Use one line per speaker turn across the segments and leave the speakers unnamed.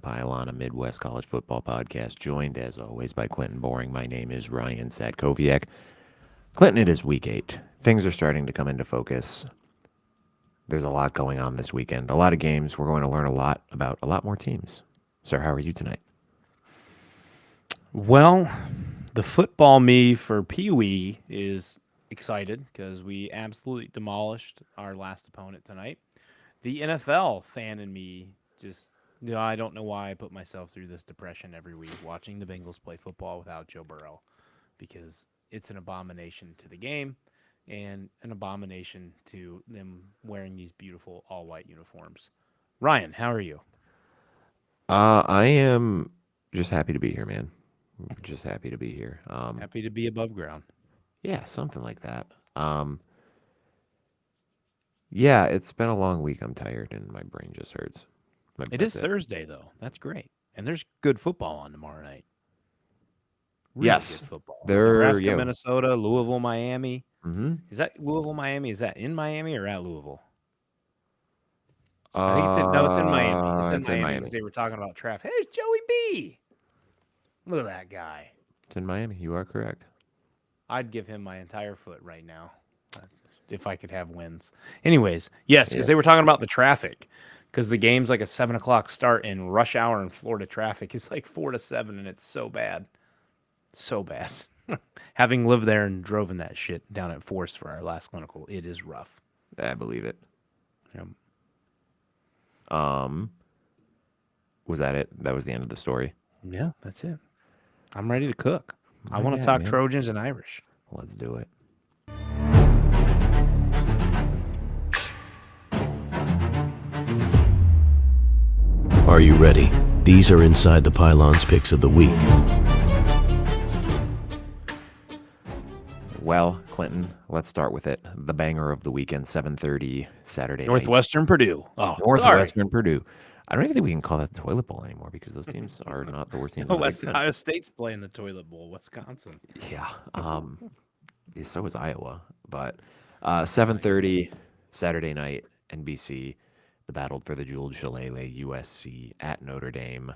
Pile on a Midwest College Football Podcast, joined as always by Clinton Boring. My name is Ryan Sadkowiak. Clinton, it is week 8. Things are starting to come into focus. There's a lot going on this weekend, a lot of games. We're going to learn a lot about a lot more teams. Sir, how are you tonight?
Well, the football me for Pee Wee is excited because we absolutely demolished our last opponent tonight. The NFL fan in me just, I don't know why I put myself through this depression every week watching the Bengals play football without Joe Burrow because it's an abomination to the game and an abomination to them wearing these beautiful all white uniforms. Ryan, how are you?
I am just happy to be here, man. Just happy to be here.
Happy to be above ground.
Yeah, something like that. Yeah, it's been a long week. I'm tired and my brain just hurts.
It
That's
is
it.
Thursday, though. That's great. And there's good football on tomorrow night. Really good
Yes,
football.
there.
Nebraska,
Yeah.
Minnesota, Louisville, Miami.
Mm-hmm.
Is that Louisville, Miami? Is that in Miami or at Louisville? I think it's in. No, it's in Miami. It's in
It's in
Miami because
Miami.
they were talking about traffic. Hey, it's Joey B. Look at that guy.
It's in Miami. You are correct.
I'd give him my entire foot right now if I could have wins. Anyways, yes, because
Yeah.
they were talking about the traffic because the game's like a 7 o'clock start and rush hour in Florida traffic is like 4 to 7 and it's so bad. So bad. Having lived there and driven that shit down at Force for our last clinical, it is rough.
I believe it.
Yep.
Um, was that it? That was the end of the story.
Yeah, that's it. I'm ready to cook. I
My
want to
bad,
talk
man.
Trojans and Irish.
Let's do it.
Are you ready? These are inside the pylons picks of the week.
Well, Clinton, let's start with it. The banger of the weekend, 7:30 Saturday night.
Northwestern Purdue. Oh, sorry.
Northwestern Purdue. I don't even think we can call that the toilet bowl anymore because those teams are not the worst teams in the Big Ten.
Ohio State's playing the toilet bowl. Wisconsin.
Yeah. So is Iowa. But 7:30 Saturday night, NBC. The battle for the jeweled Shillelagh, USC at Notre Dame.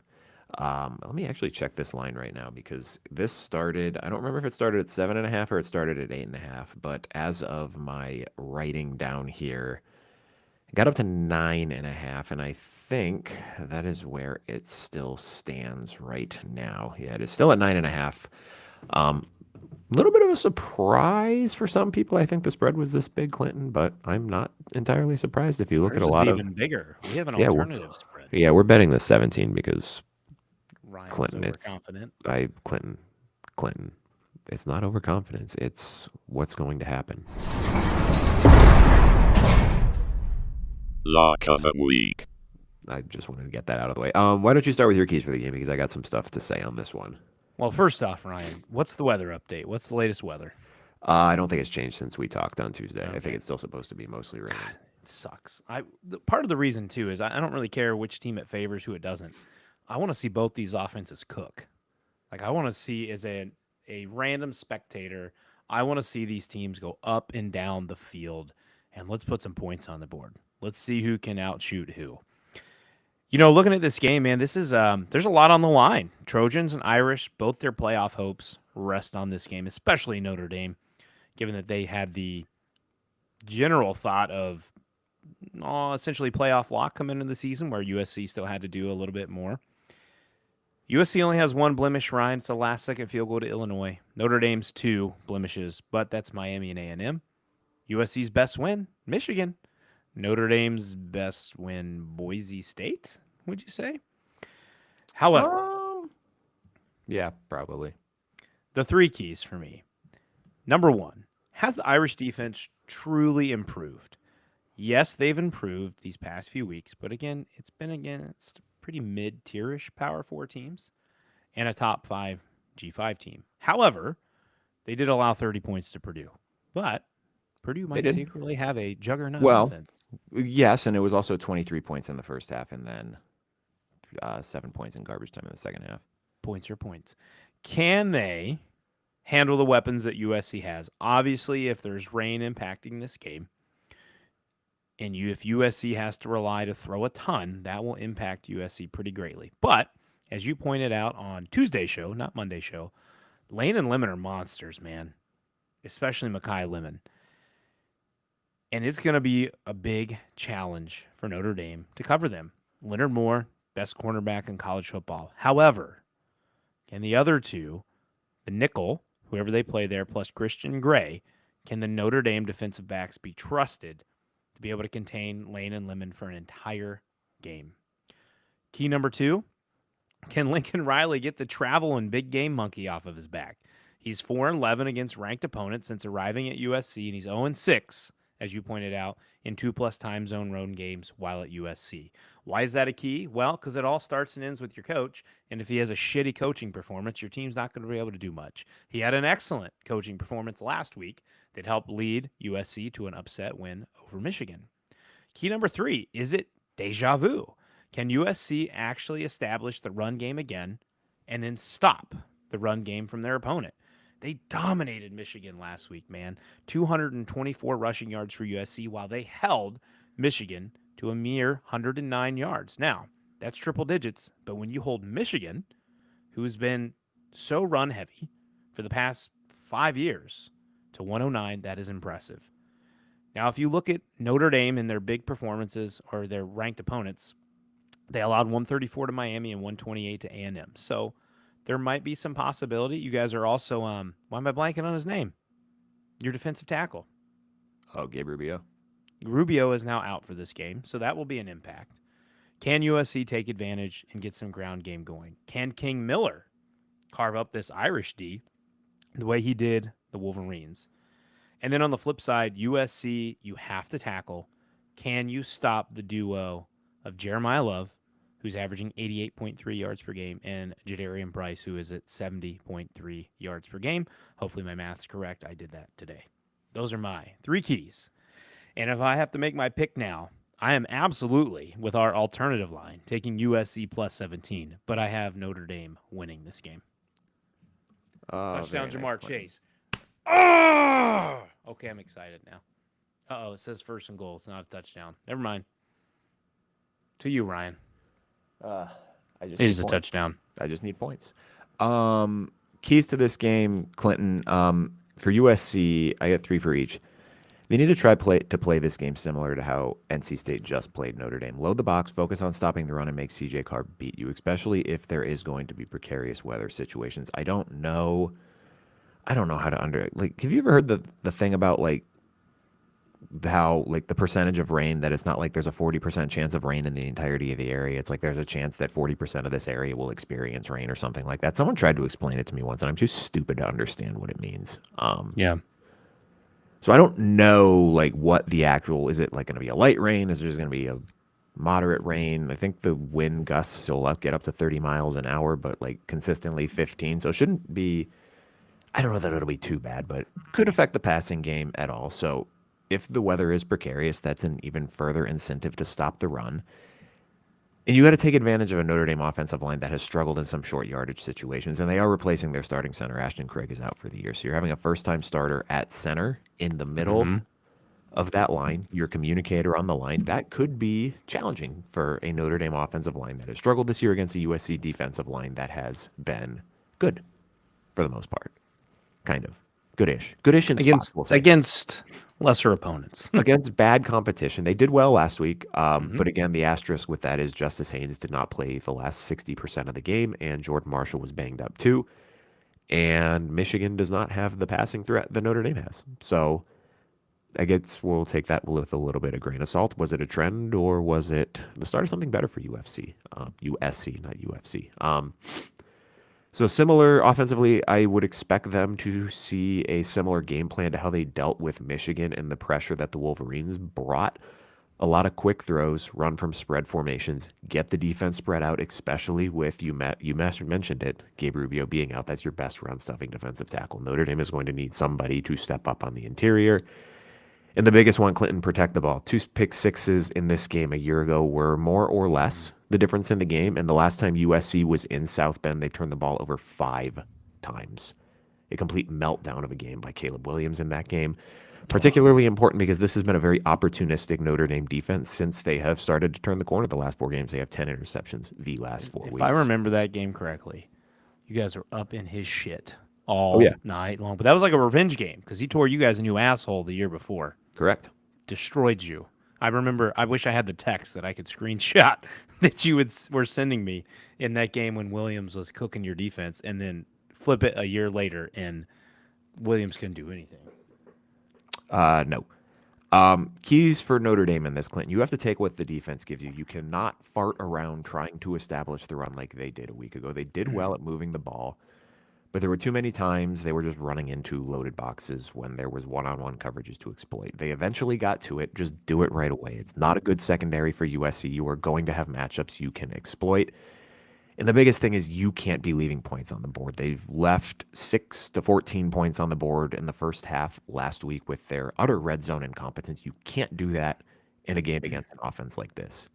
Let me actually check this line right now because this started. I don't remember if it started at 7.5 or it started at 8.5. But as of my writing down here, it got up to 9.5, and I think that is where it still stands right now. Yeah, it is still at 9.5. A little bit of a surprise for some people. I think the spread was this big, Clinton, but I'm not entirely surprised if you look
Ours
at a
is
lot of.
even bigger. We have an
Yeah,
alternative spread.
yeah, we're betting the 17 because
Ryan
Clinton,
was
it's
overconfident.
Clinton. It's not overconfidence. It's what's going to happen.
Lock of the week.
I just wanted to get that out of the way. Why don't you start with your keys for the game because I got some stuff to say on this one.
Well, first off, Ryan, what's the weather update? What's the latest weather?
I don't think it's changed since we talked on Tuesday. I
Okay.
think it's still supposed to be mostly raining.
It sucks. Part of the reason too is I don't really care which team it favors, who it doesn't. I want to see both these offenses cook. Like I want to see as a random spectator, I want to see these teams go up and down the field, and let's put some points on the board. Let's see who can outshoot who. Looking at this game, man, this is there's a lot on the line. Trojans and Irish, both their playoff hopes rest on this game, especially Notre Dame, given that they had the general thought of essentially playoff lock come into the season, where USC still had to do a little bit more. USC only has one blemish, Ryan. It's a last-second field goal to Illinois. Notre Dame's 2 blemishes, but that's Miami and A&M. USC's best win, Michigan. Notre Dame's best win, Boise State, would you say? However,
Yeah, probably.
the 3 keys for me. Number 1, has the Irish defense truly improved? Yes, they've improved these past few weeks, but again, it's been against pretty mid-tierish Power 4 teams and a top 5 G5 team. However, they did allow 30 points to Purdue, but Purdue might
did.
secretly have a juggernaut
Well,
offense.
Yes, and it was also 23 points in the first half and then 7 points in garbage time in the second half.
Points are points. Can they handle the weapons that USC has? Obviously, if there's rain impacting this game, And if USC has to rely to throw a ton, that will impact USC pretty greatly. But as you pointed out on Tuesday's show, not Monday's show, Lane and Lemon are monsters, man, especially Makai Lemon. And it's going to be a big challenge for Notre Dame to cover them. Leonard Moore, best cornerback in college football. However, can the other two, the nickel, whoever they play there, plus Christian Gray, can the Notre Dame defensive backs be trusted to be able to contain Lane and Lemon for an entire game? Key number 2, can Lincoln Riley get the travel and big game monkey off of his back? He's 4-11 against ranked opponents since arriving at USC, and he's 0-6, as you pointed out, in 2+ time zone road games while at USC. Why is that a key? Well, because it all starts and ends with your coach, and if he has a shitty coaching performance, your team's not going to be able to do much. He had an excellent coaching performance last week that helped lead USC to an upset win over Michigan. Key number 3, is it deja vu? Can USC actually establish the run game again and then stop the run game from their opponent? They dominated Michigan last week, man. 224 rushing yards for USC while they held Michigan to a mere 109 yards. Now, that's triple digits, but when you hold Michigan, who's been so run heavy for the past 5 years, to 109, that is impressive. Now, if you look at Notre Dame in their big performances or their ranked opponents, they allowed 134 to Miami and 128 to A&M. So there might be some possibility. You guys are also, why am I blanking on his name? Your defensive tackle.
Oh, Gabe Rubio.
Rubio is now out for this game, so that will be an impact. Can USC take advantage and get some ground game going? Can King Miller carve up this Irish D the way he did the Wolverines? And then on the flip side, USC, you have to tackle. Can you stop the duo of Jeremiah Love, who's averaging 88.3 yards per game, and Jadarian Price, who is at 70.3 yards per game? Hopefully my math's correct. I did that today. Those are my 3 keys. And if I have to make my pick now, I am absolutely, with our alternative line, taking USC plus 17, but I have Notre Dame winning this game. Touchdown, Jamar Chase. Oh! Okay, I'm excited now. Uh-oh, it says first and goal. It's not a touchdown. Never mind. To you, Ryan. It is a touchdown.
I just need points. Keys to this game, Clinton. For USC, I got 3 for each. They need to try to play this game similar to how NC State just played Notre Dame. Load the box, focus on stopping the run, and make CJ Carr beat you, especially if there is going to be precarious weather situations. I don't know how to have you ever heard the thing about how the percentage of rain, that it's not like there's a 40% chance of rain in the entirety of the area. It's like there's a chance that 40% of this area will experience rain or something like that. Someone tried to explain it to me once, and I'm too stupid to understand what it means.
Yeah.
So I don't know what the actual, is it going to be a light rain? Is there just going to be a moderate rain? I think the wind gusts will get up to 30 miles an hour, but consistently 15. So it shouldn't be, I don't know that it'll be too bad, but could affect the passing game at all. So if the weather is precarious, that's an even further incentive to stop the run. And you got to take advantage of a Notre Dame offensive line that has struggled in some short yardage situations, and they are replacing their starting center. Ashton Craig is out for the year. So you're having a first-time starter at center in the middle of that line, your communicator on the line. That could be challenging for a Notre Dame offensive line that has struggled this year against a USC defensive line that has been good for the most part. Kind of. Goodish in spots, we'll say.
Against lesser opponents.
Against bad competition. They did well last week, but again, the asterisk with that is Justice Haynes did not play the last 60% of the game, and Jordan Marshall was banged up too. And Michigan does not have the passing threat that Notre Dame has. So I guess we'll take that with a little bit of grain of salt. Was it a trend, or was it the start of something better for USC, not UFC? So similar offensively, I would expect them to see a similar game plan to how they dealt with Michigan and the pressure that the Wolverines brought. A lot of quick throws, run from spread formations, get the defense spread out, especially with, you mentioned it, Gabe Rubio being out. That's your best run-stuffing defensive tackle. Notre Dame is going to need somebody to step up on the interior. And the biggest one, Clinton, protect the ball. 2 pick sixes in this game a year ago were more or less the difference in the game. And the last time USC was in South Bend, they turned the ball over 5 times. A complete meltdown of a game by Caleb Williams in that game. Particularly important because this has been a very opportunistic Notre Dame defense since they have started to turn the corner the last 4 games. They have 10 interceptions the last 4 weeks.
If I remember that game correctly, you guys were up in his shit all
yeah.
night long. But that was like a revenge game because he tore you guys a new asshole the year before.
Correct.
Destroyed you. I remember. I wish I had the text that I could screenshot that you were sending me in that game when Williams was cooking your defense, and then flip it a year later and Williams couldn't do anything.
No. Keys for Notre Dame in this, Clinton. You have to take what the defense gives you. You cannot fart around trying to establish the run like they did a week ago. They did well at moving the ball, but there were too many times they were just running into loaded boxes when there was one-on-one coverages to exploit. They eventually got to it. Just do it right away. It's not a good secondary for USC. You are going to have matchups you can exploit. And the biggest thing is you can't be leaving points on the board. They've left 6 to 14 points on the board in the first half last week with their utter red zone incompetence. You can't do that in a game against an offense like this.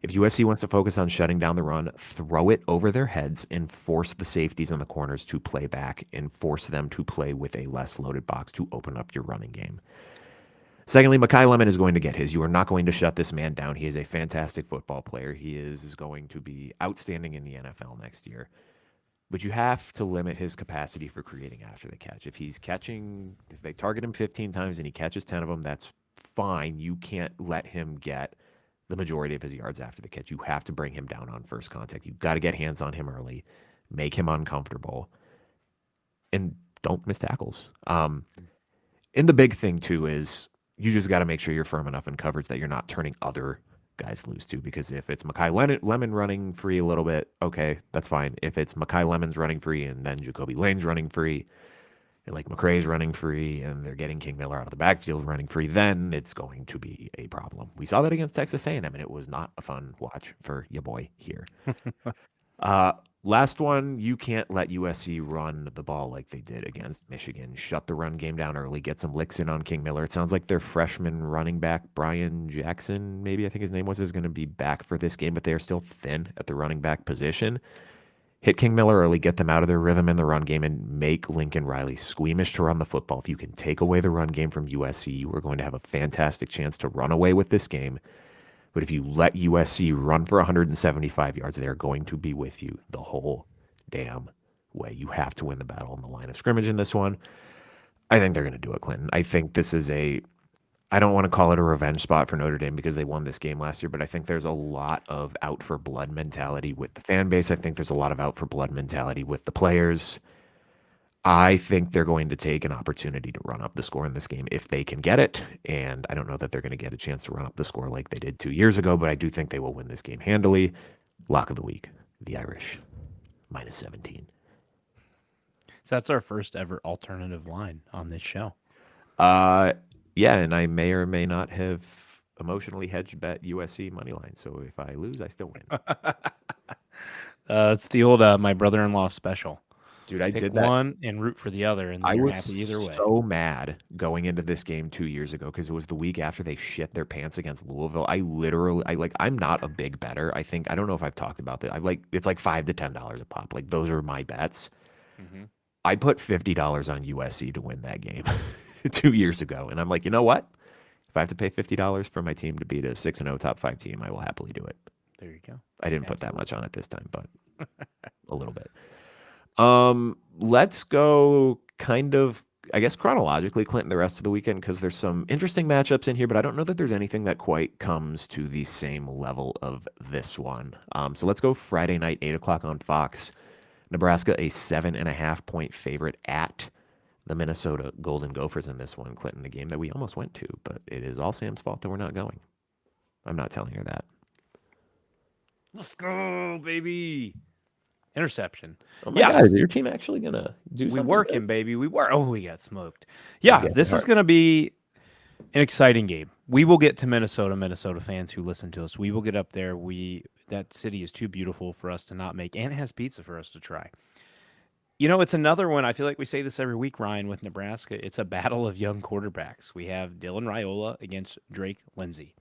If USC wants to focus on shutting down the run, throw it over their heads and force the safeties on the corners to play back and force them to play with a less loaded box to open up your running game. Secondly, Mekhi Lemon is going to get his. You are not going to shut this man down. He is a fantastic football player. He is going to be outstanding in the NFL next year. But you have to limit his capacity for creating after the catch. If they target him 15 times and he catches 10 of them, that's fine. You can't let him get the majority of his yards after the catch. You have to bring him down on first contact. You've got to get hands on him early, make him uncomfortable, and don't miss tackles. And the big thing, too, is you just got to make sure you're firm enough in coverage that you're not turning other guys loose too. Because if it's Mekhi Lemon running free a little bit, okay, that's fine. If it's Mekhi Lemon's running free and then Jacoby Lane's running free, and like McCray's running free, and they're getting King Miller out of the backfield running free, then it's going to be a problem. We saw that against Texas A&M, and it was not a fun watch for your boy here. Last one, you can't let USC run the ball like they did against Michigan. Shut the run game down early, get some licks in on King Miller. It sounds like their freshman running back, Brian Jackson, maybe I think his name was, is going to be back for this game, but they are still thin at the running back position. Hit King Miller early, get them out of their rhythm in the run game, and make Lincoln Riley squeamish to run the football. If you can take away the run game from USC, you are going to have a fantastic chance to run away with this game. But if you let USC run for 175 yards, they're going to be with you the whole damn way. You have to win the battle on the line of scrimmage in this one. I think they're going to do it, Clinton. I think this is I don't want to call it a revenge spot for Notre Dame because they won this game last year, but I think there's a lot of out for blood mentality with the fan base. I think there's a lot of out for blood mentality with the players. I think they're going to take an opportunity to run up the score in this game if they can get it. And I don't know that they're going to get a chance to run up the score like they did 2 years ago, but I do think they will win this game handily. Lock of the week, the Irish, -17.
So that's our first ever alternative line on this show.
Yeah, and I may or may not have emotionally hedged bet USC money line. So if I lose, I still win.
It's the old my brother-in-law special.
Dude, I
Pick
did that.
one and root for the other, and
I
you're
was
happy either way.
so mad going into this game 2 years ago because it was the week after they shit their pants against Louisville. I'm not a big bettor. I don't know if I've talked about that. It's like $5 to $10 a pop. Like those are my bets.
Mm-hmm.
I put $50 on USC to win that game 2 years ago, and I'm like, you know what? If I have to pay $50 for my team to beat a 6-0 top 5 team, I will happily do it.
There you go.
I didn't put that much on it this time, but a little bit. Let's go kind of, I guess, chronologically, Clinton, the rest of the weekend, because there's some interesting matchups in here, but I don't know that there's anything that quite comes to the same level of this one. So let's go Friday night, 8 o'clock on Fox. Nebraska, a 7.5-point favorite at the Minnesota Golden Gophers in this one, Clinton, a game that we almost went to, but it is all Sam's fault that we're not going. I'm not telling her that.
Let's go, baby. Interception.
Oh my God, is your team actually going to do something?
We working, baby. We work. Oh, we got smoked. Yeah, this is
hard.
going to be an exciting game. We will get to Minnesota fans who listen to us. We will get up there. That city is too beautiful for us to not make, and it has pizza for us to try. You know, it's another one. I feel like we say this every week, Ryan, with Nebraska. It's a battle of young quarterbacks. We have Dylan Raiola against Drake Lindsey.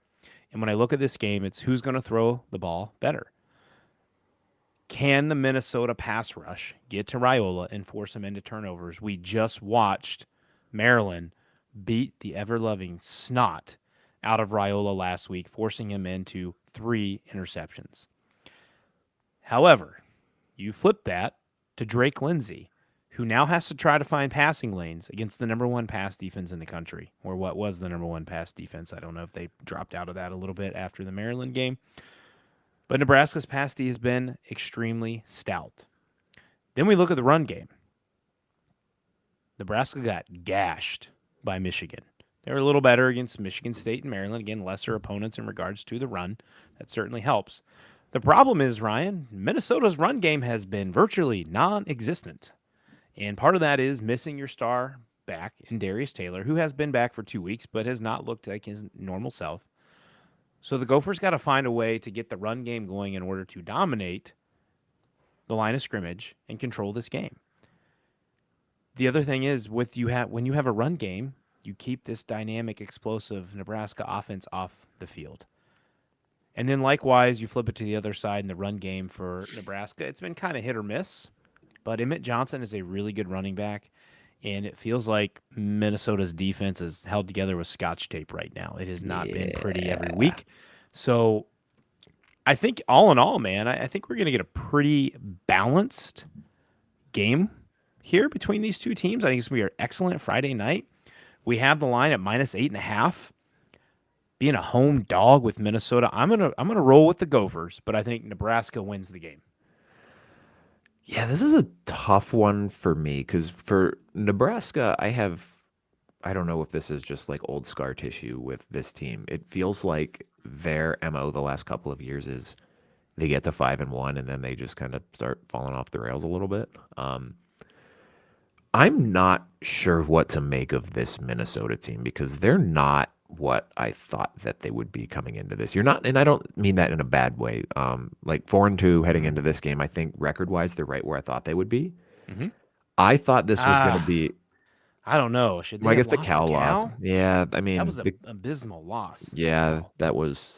And when I look at this game, it's who's going to throw the ball better. Can the Minnesota pass rush get to Raiola and force him into turnovers? We just watched Maryland beat the ever-loving snot out of Raiola last week, forcing him into 3 interceptions. However, you flip that to Drake Lindsey, who now has to try to find passing lanes against the number 1 pass defense in the country, or what was the number 1 pass defense. I don't know if they dropped out of that a little bit after the Maryland game. But Nebraska's pass D has been extremely stout. Then we look at the run game. Nebraska got gashed by Michigan. They were a little better against Michigan State and Maryland. Again, lesser opponents in regards to the run. That certainly helps. The problem is, Ryan, Minnesota's run game has been virtually non-existent. And part of that is missing your star back in Darius Taylor, who has been back for 2 weeks, but has not looked like his normal self. So the Gophers got to find a way to get the run game going in order to dominate the line of scrimmage and control this game. The other thing is, when you have a run game, you keep this dynamic, explosive Nebraska offense off the field. And then likewise, you flip it to the other side in the run game for Nebraska. It's been kind of hit or miss, but Emmett Johnson is a really good running back, and it feels like Minnesota's defense is held together with scotch tape right now. It has not been pretty every week. So I think all in all, man, I think we're going to get a pretty balanced game here between these two teams. I think it's going to be an excellent Friday night. We have the line at -8.5. Being a home dog with Minnesota, I'm gonna roll with the Gophers, but I think Nebraska wins the game.
Yeah, this is a tough one for me because for Nebraska, I don't know if this is just like old scar tissue with this team. It feels like their MO the last couple of years is they get to 5-1 and then they just kind of start falling off the rails a little bit. I'm not sure what to make of this Minnesota team because they're not what I thought that they would be coming into this. You're not, and I don't mean that in a bad way. Like 4-2 heading into this game, I think record-wise they're right where I thought they would be.
Mm-hmm.
I thought this was going to be.
I don't know. Should they
Well, I guess
have
the
lost
Cal loss. Yeah, I mean
that was an abysmal loss.
Yeah, that was.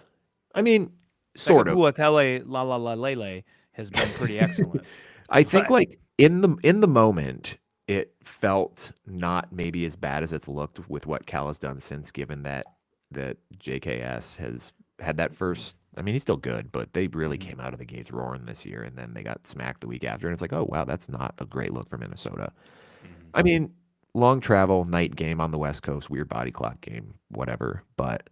I mean, sort of.
Tele la la la lele has been pretty excellent.
I think like in the moment, it felt not maybe as bad as it's looked with what Cal has done since, given that JKS has had that first. I mean, he's still good, but they really came out of the gates roaring this year, and then they got smacked the week after, and it's like, oh wow, that's not a great look for Minnesota. I mean, long travel, night game on the West Coast, weird body clock game, whatever. But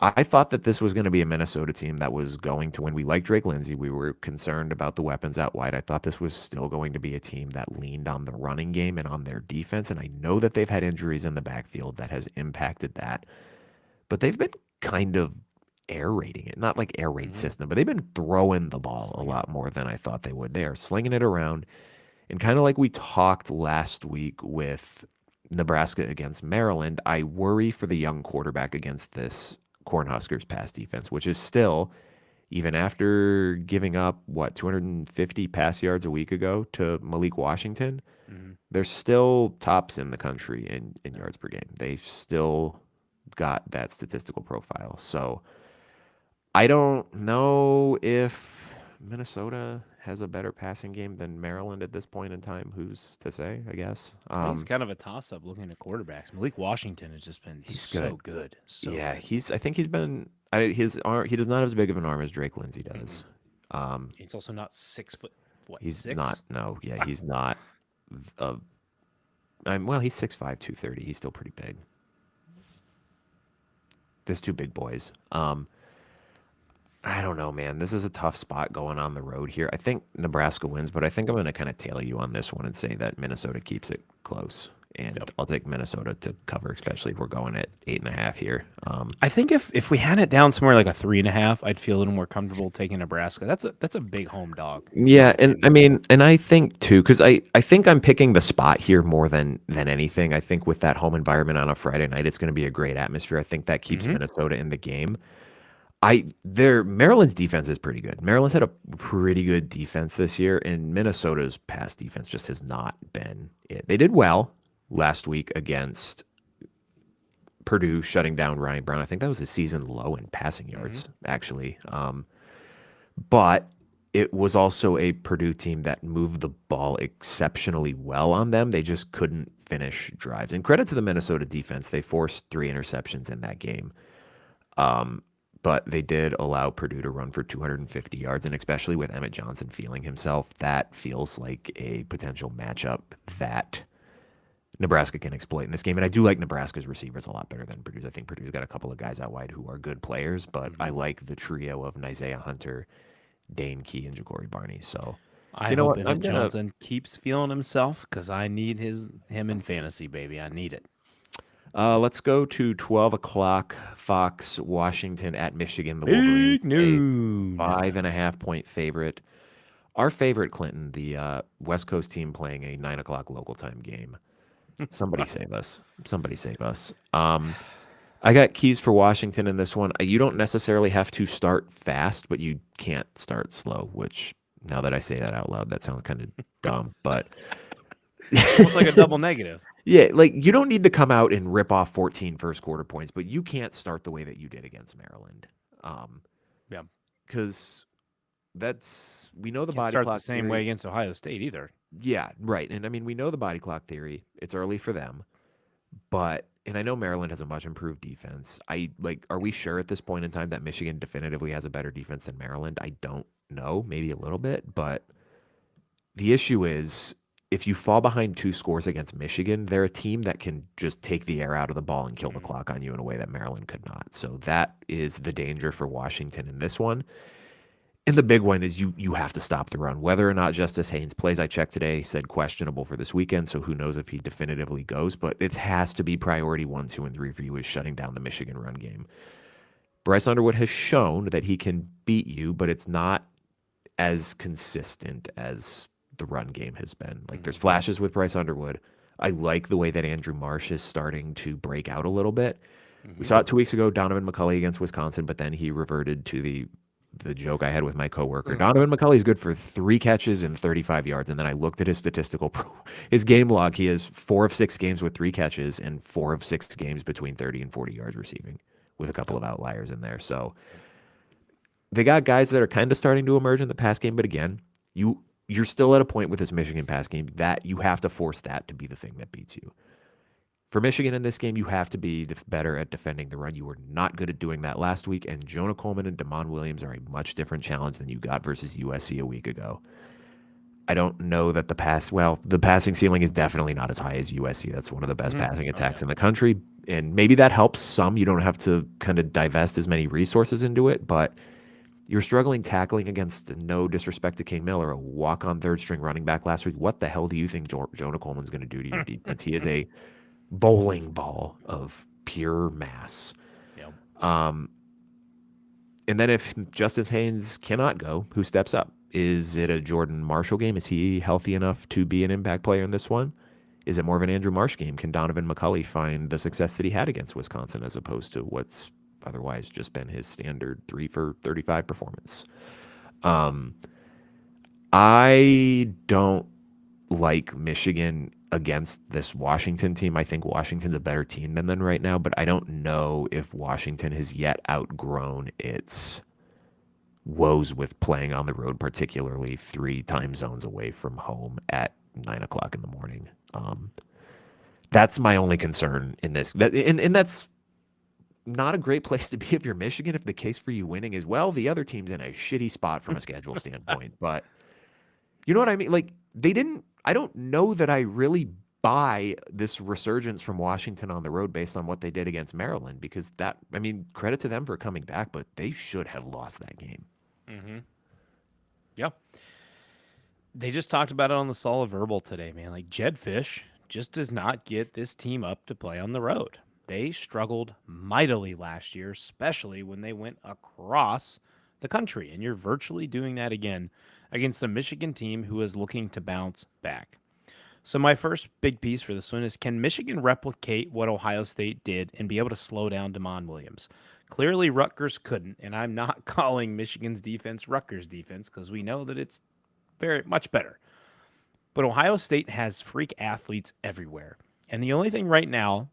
I thought that this was going to be a Minnesota team that was going to win. We like Drake Lindsey. We were concerned about the weapons out wide. I thought this was still going to be a team that leaned on the running game and on their defense. And I know that they've had injuries in the backfield that has impacted that. But they've been kind of air raiding it. Not like air raid system, but they've been throwing the ball a lot more than I thought they would. They are slinging it around. And kind of like we talked last week with Nebraska against Maryland, I worry for the young quarterback against this Cornhuskers pass defense, which is still, even after giving up, 250 pass yards a week ago to Malik Washington, they're still tops in the country in yards per game. They've still got that statistical profile. So I don't know if Minnesota has a better passing game than Maryland at this point in time. Who's to say, I guess.
It's kind of a toss-up looking at quarterbacks. Malik Washington has just been so good.
Yeah, I think he's been his arm. He does not have as big of an arm as Drake Lindsey does.
He's also not 6 foot. What?
He's
6?
not. No, yeah, he's not. Well, he's 6'5", 230. He's still pretty big. There's two big boys. I don't know, man. This is a tough spot going on the road here. I think Nebraska wins, but I think I'm going to kind of tail you on this one and say that Minnesota keeps it close. And I'll take Minnesota to cover, especially if we're going at 8.5 here.
I think if we had it down somewhere like a 3.5, I'd feel a little more comfortable taking Nebraska. That's a big home dog.
Yeah, and I mean, and I think too, because I think I'm picking the spot here more than anything. I think with that home environment on a Friday night, it's going to be a great atmosphere. I think that keeps Minnesota in the game. Maryland's defense is pretty good. Maryland's had a pretty good defense this year, and Minnesota's pass defense just has not been it. They did well last week against Purdue, shutting down Ryan Brown. I think that was a season low in passing yards, actually. But it was also a Purdue team that moved the ball exceptionally well on them. They just couldn't finish drives. And credit to the Minnesota defense. They forced 3 interceptions in that game. But they did allow Purdue to run for 250 yards, and especially with Emmett Johnson feeling himself, that feels like a potential matchup that Nebraska can exploit in this game. And I do like Nebraska's receivers a lot better than Purdue's. I think Purdue's got a couple of guys out wide who are good players, but I like the trio of Isaiah Hunter, Dane Key, and Ja'Cory Barney. So
I
you know
hope
what?
Emmett Johnson keeps feeling himself because I need him in fantasy, baby. I need it.
Let's go to 12 o'clock Fox, Washington at Michigan. The Wolverines,
Big noon.
5.5-point favorite. Our favorite, Clinton, the West Coast team playing a 9 o'clock local time game. Somebody save us. Somebody save us. I got keys for Washington in this one. You don't necessarily have to start fast, but you can't start slow, which now that I say that out loud, that sounds kind of dumb, but
Almost like a double negative.
yeah, like you don't need to come out and rip off 14 first quarter points, but you can't start the way that you did against Maryland.
Yeah,
because we know the
can't
body
start
clock
the same
theory.
way against Ohio State either.
Yeah, right. And I mean, we know the body clock theory. It's early for them, and I know Maryland has a much improved defense. Are we sure at this point in time that Michigan definitively has a better defense than Maryland? I don't know, maybe a little bit, but the issue is if you fall behind 2 scores against Michigan, they're a team that can just take the air out of the ball and kill the clock on you in a way that Maryland could not. So that is the danger for Washington in this one. And the big one is you have to stop the run. Whether or not Justice Haynes plays, I checked today, said questionable for this weekend, so who knows if he definitively goes. But it has to be priority 1, 2, and 3 for you is shutting down the Michigan run game. Bryce Underwood has shown that he can beat you, but it's not as consistent as the run game has been. Like there's flashes with Bryce Underwood. I like the way that Andrew Marsh is starting to break out a little bit. We saw it 2 weeks ago, Donovan McCulley against Wisconsin, but then he reverted to the joke I had with my coworker. Donovan McCulley is good for 3 catches and 35 yards. And then I looked at his game log. He has 4 of 6 games with 3 catches and 4 of 6 games between 30 and 40 yards receiving with a couple of outliers in there. So they got guys that are kind of starting to emerge in the pass game. But again, you're still at a point with this Michigan pass game that you have to force that to be the thing that beats you. For Michigan in this game, you have to be better at defending the run. You were not good at doing that last week, and Jonah Coleman and Damon Williams are a much different challenge than you got versus USC a week ago. I don't know that the passing ceiling is definitely not as high as USC. That's one of the best passing attacks in the country, and maybe that helps some. You don't have to kind of divest as many resources into it, but you're struggling tackling against, no disrespect to King Miller, a walk-on third-string running back last week. What the hell do you think Jonah Coleman's going to do to your defense? He is a bowling ball of pure mass.
Yep.
And then if Justice Haynes cannot go, who steps up? Is it a Jordan Marshall game? Is he healthy enough to be an impact player in this one? Is it more of an Andrew Marsh game? Can Donovan McCulley find the success that he had against Wisconsin as opposed to what's otherwise just been his standard 3 for 35 performance? I don't like Michigan against this Washington team. I think Washington's a better team than them right now, but I don't know if Washington has yet outgrown its woes with playing on the road, particularly 3 time zones away from home at 9 o'clock in the morning. That's my only concern in this. And that's not a great place to be if you're Michigan, if the case for you winning is, well, the other team's in a shitty spot from a schedule standpoint. But you know what I mean? Like, I don't know that I really buy this resurgence from Washington on the road based on what they did against Maryland, because credit to them for coming back, but they should have lost that game.
Mm-hmm. Yeah. They just talked about it on the Solid Verbal today, man. Like, Jed Fish just does not get this team up to play on the road. They struggled mightily last year, especially when they went across the country. And you're virtually doing that again against a Michigan team who is looking to bounce back. So my first big piece for this one is, can Michigan replicate what Ohio State did and be able to slow down Damon Williams? Clearly, Rutgers couldn't, and I'm not calling Michigan's defense Rutgers defense because we know that it's very much better. But Ohio State has freak athletes everywhere. And the only thing right now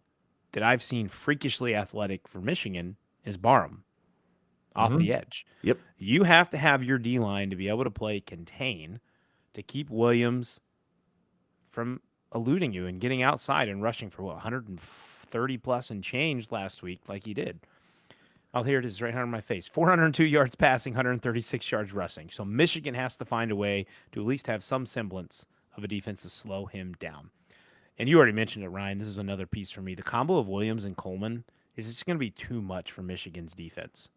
that I've seen freakishly athletic for Michigan is Barham off the edge.
Yep.
You have to have your D-line to be able to play contain to keep Williams from eluding you and getting outside and rushing for 130 plus and change last week like he did. Oh, here it is right on my face. 402 yards passing, 136 yards rushing. So Michigan has to find a way to at least have some semblance of a defense to slow him down. And you already mentioned it, Ryan. This is another piece for me. The combo of Williams and Coleman is just going to be too much for Michigan's defense.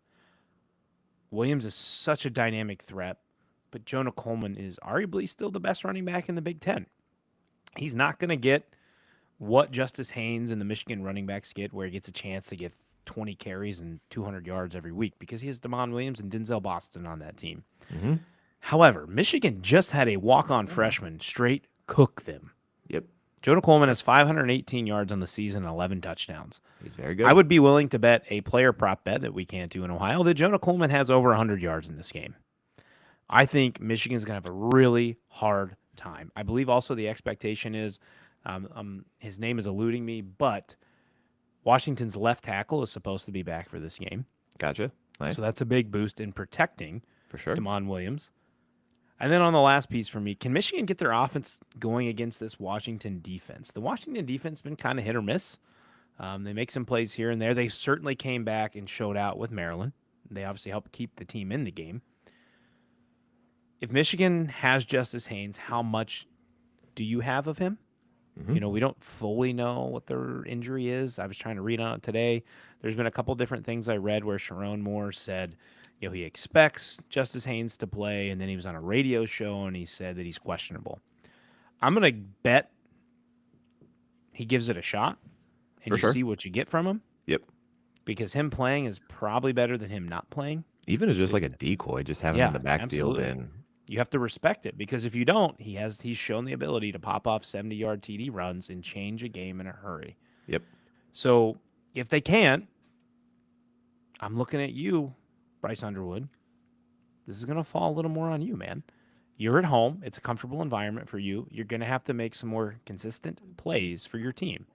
Williams is such a dynamic threat, but Jonah Coleman is arguably still the best running back in the Big Ten. He's not going to get what Justice Haynes and the Michigan running backs get, where he gets a chance to get 20 carries and 200 yards every week because he has Damon Williams and Denzel Boston on that team.
Mm-hmm.
However, Michigan just had a walk-on freshman straight cook them.
Yep.
Jonah Coleman has 518 yards on the season and 11 touchdowns.
He's very good.
I would be willing to bet a player prop bet that we can't do in Ohio that Jonah Coleman has over 100 yards in this game. I think Michigan's going to have a really hard time. I believe also the expectation is, his name is eluding me, but Washington's left tackle is supposed to be back for this game.
Gotcha. Nice.
So that's a big boost in protecting
For sure.
Damon Williams. And then on the last piece for me, can Michigan get their offense going against this Washington defense? The Washington defense has been kind of hit or miss. They make some plays here and there. They certainly came back and showed out with Maryland. They obviously helped keep the team in the game. If Michigan has Justice Haynes, how much do you have of him?
Mm-hmm.
You know, we don't fully know what their injury is. I was trying to read on it today. There's been a couple different things I read where Sharon Moore said, you know, he expects Justice Haynes to play, and then he was on a radio show and he said that he's questionable. I'm going to bet he gives it a shot, and
For
you
sure.
see what you get from him.
Yep.
Because him playing is probably better than him not playing.
Even as just like a decoy, just having him in the backfield
absolutely.
and
You have to respect it, because if you don't, he's shown the ability to pop off 70-yard TD runs and change a game in a hurry.
Yep.
So if they can't, I'm looking at you, Bryce Underwood. This is going to fall a little more on you, man. You're at home. It's a comfortable environment for you. You're going to have to make some more consistent plays for your team.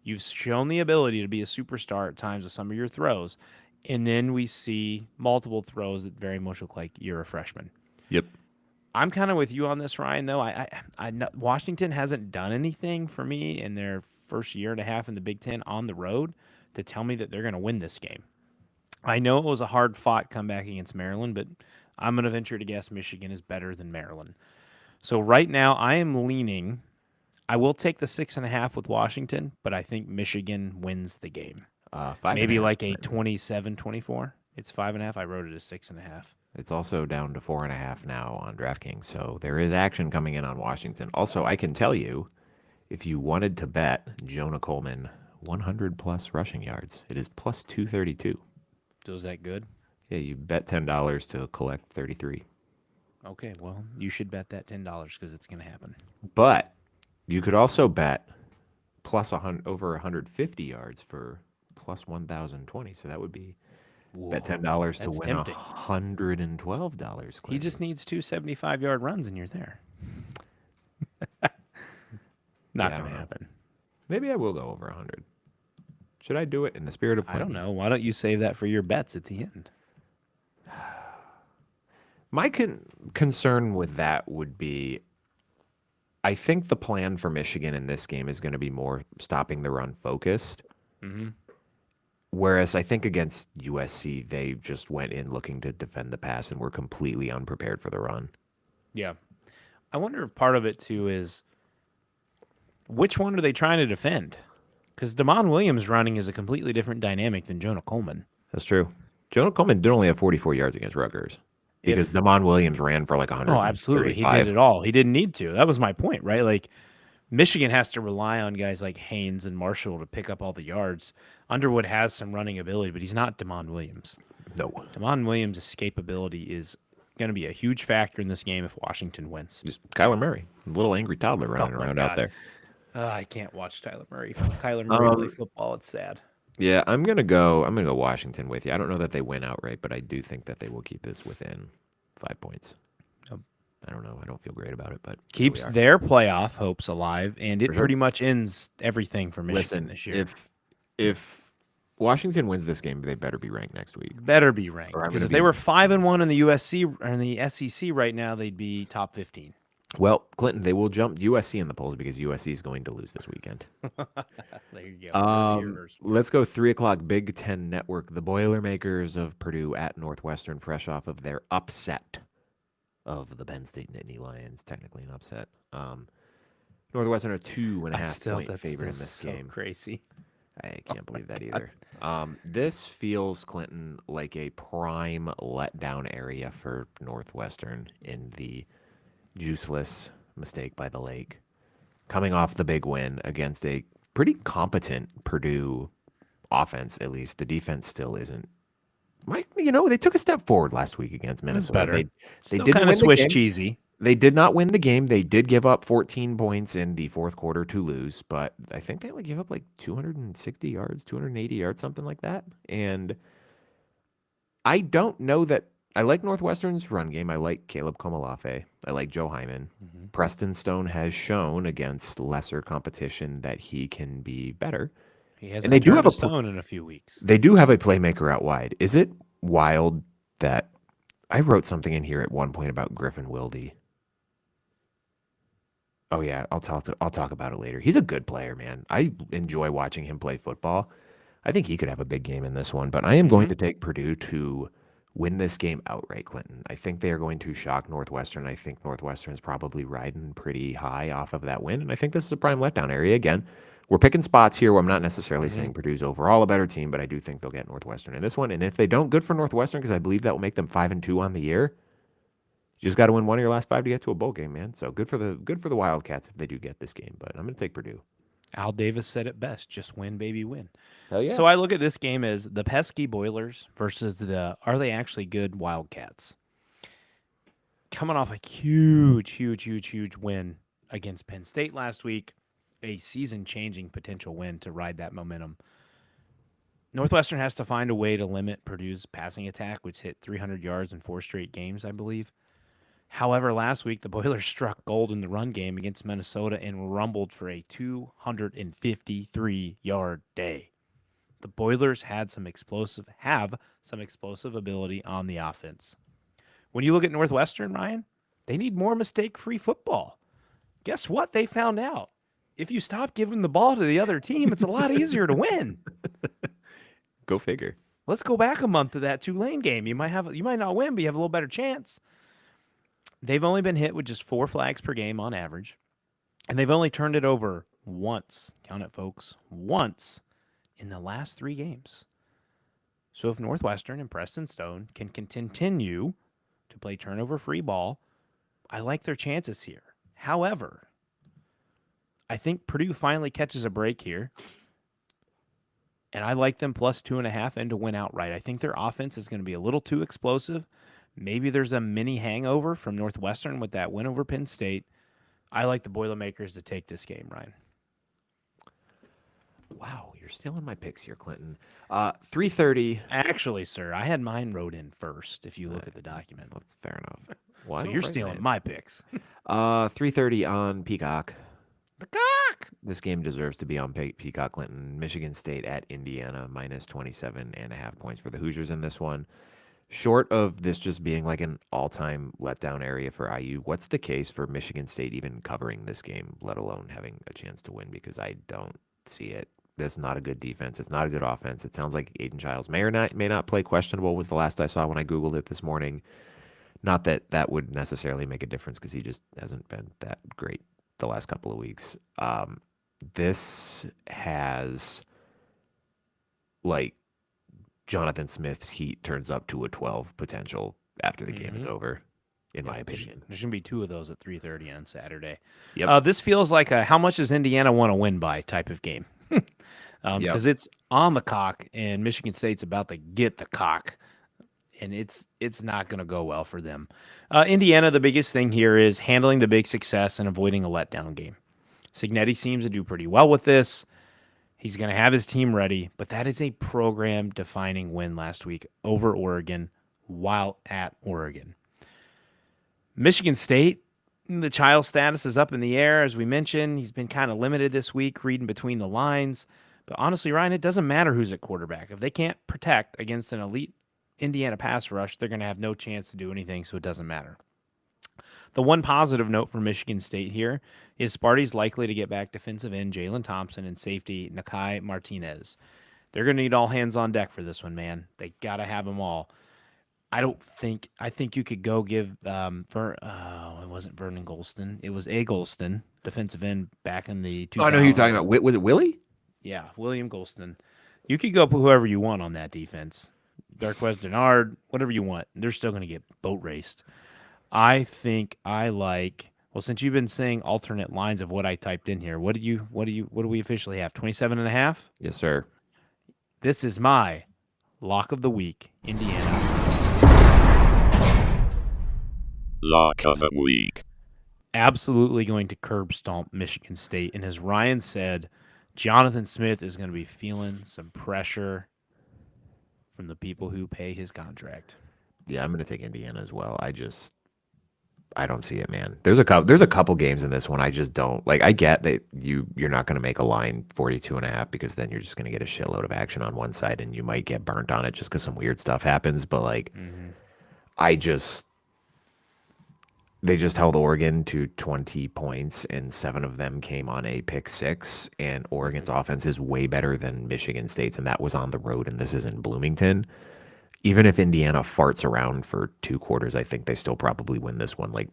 You've shown the ability to be a superstar at times with some of your throws, and then we see multiple throws that very much look like you're a freshman.
Yep.
I'm kind of with you on this, Ryan, though. I Washington hasn't done anything for me in their first year and a half in the Big Ten on the road to tell me that they're going to win this game. I know it was a hard-fought comeback against Maryland, but I'm going to venture to guess Michigan is better than Maryland. So right now, I am leaning. I will take the 6.5 with Washington, but I think Michigan wins the game.
5.5.
Maybe like a 27-24. It's 5.5. I wrote it as 6.5.
It's also down to 4.5 now on DraftKings, so there is action coming in on Washington. Also, I can tell you, if you wanted to bet Jonah Coleman 100-plus rushing yards, it is plus 232.
So is that good?
Yeah, you bet $10 to collect 33.
Okay, well, you should bet that $10 because it's going to happen.
But you could also bet plus over 150 yards for plus 1,020. So that would be bet $10 to
that's
win
tempting.
$112.
He just needs 2 75-yard runs and you're there. Not
I
going
don't
to
know.
happen.
Maybe I will go over 100. Should I do it in the spirit of
I
plenty?
don't know. Why don't you save that for your bets at the end?
My concern with that would be, I think the plan for Michigan in this game is going to be more stopping the run focused.
Mm-hmm.
Whereas I think against USC, they just went in looking to defend the pass and were completely unprepared for the run.
Yeah. I wonder if part of it, too, is which one are they trying to defend? Because Damon Williams running is a completely different dynamic than Jonah Coleman.
That's true. Jonah Coleman did only have 44 yards against Rutgers because Damon Williams ran for like 100.
Oh, absolutely. He did it all. He didn't need to. That was my point, right? Like, Michigan has to rely on guys like Haynes and Marshall to pick up all the yards. Underwood has some running ability, but he's not Damon Williams.
No.
Damon Williams' escapability is going to be a huge factor in this game if Washington wins.
Just Kyler Murray, a little angry toddler running
my
around out
God.
there.
I can't watch Kyler Murray play football. It's sad.
Yeah, I'm gonna go Washington with you. I don't know that they win outright, but I do think that they will keep this within 5 points. I don't know. I don't feel great about it, but
Keeps their playoff hopes alive, and it pretty much ends everything for Michigan this year.
If Washington wins this game, they better be ranked next week.
Better be ranked,
Or I'm
because
gonna
if they
be-
were 5-1 in the USC or in the SEC right now, they'd be top 15.
Well, Clinton, they will jump USC in the polls because USC is going to lose this weekend.
There you go. Heard it here first.
Let's go 3 o'clock Big Ten Network. The Boilermakers of Purdue at Northwestern, fresh off of their upset of the Penn State Nittany Lions, technically an upset. Northwestern a 2.5-point favorite in this
so
game.
Crazy.
I can't believe that either. This feels, Clinton, like a prime letdown area for Northwestern in the juiceless mistake by the lake. Coming off the big win against a pretty competent Purdue offense, at least. The defense still isn't. They took a step forward last week against Minnesota.
Better.
They
Still
didn't
kind of
win the
Swiss
game.
cheesy.
They did not win the game. They did give up 14 points in the fourth quarter to lose, but I think they only gave up like 260 yards, 280 yards, something like that. And I don't know that I like Northwestern's run game. I like Caleb Komalafe. I like Joe Hyman.
Mm-hmm.
Preston Stone has shown against lesser competition that he can be better.
He hasn't
And they do
turned
have
a
a
stone in a few weeks.
They do have a playmaker out wide. Is it wild that I wrote something in here at one point about Griffin Wilde? Oh yeah, I'll talk about it later. He's a good player, man. I enjoy watching him play football. I think he could have a big game in this one, but I am going to take Purdue to win this game outright, Clinton. I think they are going to shock Northwestern. I think Northwestern's probably riding pretty high off of that win, and I think this is a prime letdown area. Again, we're picking spots here where I'm not necessarily saying Purdue's overall a better team, but I do think they'll get Northwestern in this one. And if they don't, good for Northwestern, because I believe that will make them 5-2 on the year. You just got to win one of your last 5 to get to a bowl game, man. So good for the Wildcats if they do get this game. But I'm going to take Purdue.
Al Davis said it best: "Just win, baby, win."
Hell yeah.
So I look at this game as the pesky Boilers versus the are they actually good Wildcats? Coming off a huge win against Penn State last week, a season-changing potential win to ride that momentum. Northwestern has to find a way to limit Purdue's passing attack, which hit 300 yards in 4 straight games, I believe. However, last week, the Boilers struck gold in the run game against Minnesota and rumbled for a 253-yard day. The Boilers have some explosive ability on the offense. When you look at Northwestern, Ryan, they need more mistake-free football. Guess what? They found out. If you stop giving the ball to the other team, it's a lot easier to win.
Go figure.
Let's go back a month to that Tulane game. You might not win, but you have a little better chance. They've only been hit with just 4 flags per game on average, and they've only turned it over once. Count it, folks. Once in the last 3 games. So if Northwestern and Preston Stone can continue to play turnover-free ball, I like their chances here. However, I think Purdue finally catches a break here, and I like them plus 2.5 and to win outright. I think their offense is going to be a little too explosive. Maybe there's a mini hangover from Northwestern with that win over Penn State. I like the Boilermakers to take this game, Ryan.
Wow, you're stealing my picks here, Clinton. 3:30.
Actually, sir, I had mine wrote in first, if you look at the document.
That's fair enough. Well,
So you're stealing my picks.
3:30 on Peacock.
The cock!
This game deserves to be on Peacock, Clinton. Michigan State at Indiana, minus 27.5 points for the Hoosiers in this one. Short of this just being like an all-time letdown area for IU, what's the case for Michigan State even covering this game, let alone having a chance to win? Because I don't see it. This is not a good defense. It's not a good offense. It sounds like Aiden Childs may not play. Questionable was the last I saw when I Googled it this morning. Not that that would necessarily make a difference because he just hasn't been that great the last couple of weeks. This has like Jonathan Smith's heat turns up to a 12 potential after the game is over, in my opinion.
There's going to be 2 of those at 3:30 on Saturday.
Yep.
This feels like a how much does Indiana want to win by type of game. Because it's on the cock, and Michigan State's about to get the cock, and it's not going to go well for them. Indiana, the biggest thing here is handling the big success and avoiding a letdown game. Signetti seems to do pretty well with this. He's going to have his team ready, but that is a program-defining win last week over Oregon while at Oregon. Michigan State, the child status is up in the air, as we mentioned. He's been kind of limited this week, reading between the lines. But honestly, Ryan, it doesn't matter who's at quarterback. If they can't protect against an elite Indiana pass rush, they're going to have no chance to do anything, so it doesn't matter. The one positive note for Michigan State here is Sparty's likely to get back defensive end Jalen Thompson and safety Nakai Martinez. They're going to need all hands on deck for this one, man. They got to have them all. I think you could go give it wasn't Vernon Golston. It was A. Golston, defensive end back in the 2000s.
Oh, I know who you're talking about. Was it Willie?
Yeah, William Golston. You could go put whoever you want on that defense. Darquez Denard, whatever you want. They're still going to get boat raced. I think I like. Well, since you've been saying alternate lines of what I typed in here, what do we officially have? 27.5?
Yes, sir.
This is my lock of the week, Indiana.
Lock of the week.
Absolutely going to curb stomp Michigan State. And as Ryan said, Jonathan Smith is going to be feeling some pressure from the people who pay his contract.
Yeah, I'm going to take Indiana as well. I don't see it, man. There's a couple games in this one I just don't like. I get that you're not going to make a line 42.5 because then you're just going to get a shitload of action on one side and you might get burnt on it just because some weird stuff happens. But like, they just held Oregon to 20 points and 7 of them came on a pick 6. And Oregon's offense is way better than Michigan State's, and that was on the road, and this is in Bloomington. Even if Indiana farts around for 2 quarters, I think they still probably win this one like